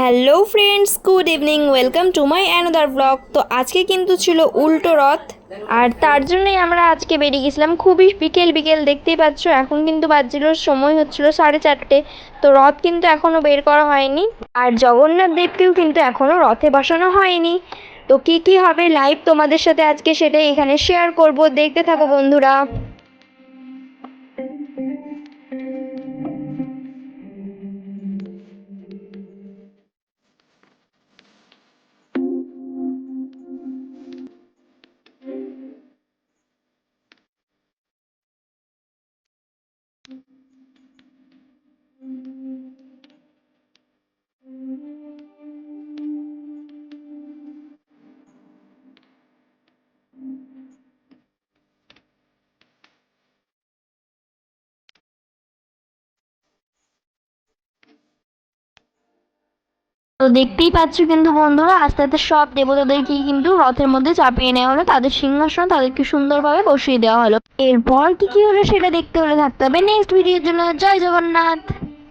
Hello friends, good evening, welcome to my another blog. তো আজকে কিন্তু ছিল উল্টো রথ, আর তার জন্যই আমরা আজকে বেরিয়ে গেছিলাম খুবই বিকেল বিকেল। দেখতেই পাচ্ছ এখন কিন্তু বাজছিল, সময় হচ্ছিল 4:30। তো রথ কিন্তু এখনও বের করা হয়নি, আর জগন্নাথ দেবকেও কিন্তু এখনও রথে বসানো হয়নি। তো কি কি হবে লাইভ তোমাদের সাথে আজকে সেটাই এখানে শেয়ার করব, দেখতে থাকো বন্ধুরা। তো দেখতেই পাচ্ছ কিন্তু বন্ধুরা, আস্তে আস্তে সব দেবতাদেরকে কিন্তু রথের মধ্যে চাপিয়ে নেওয়া হলো, তাদের সিংহাসন তাদেরকে সুন্দরভাবে বসিয়ে দেওয়া হলো। এরপর কি কি হলো সেটা দেখতে হলে থাকতে হবে নেক্সট ভিডিওর জন্য। জয় জগন্নাথ।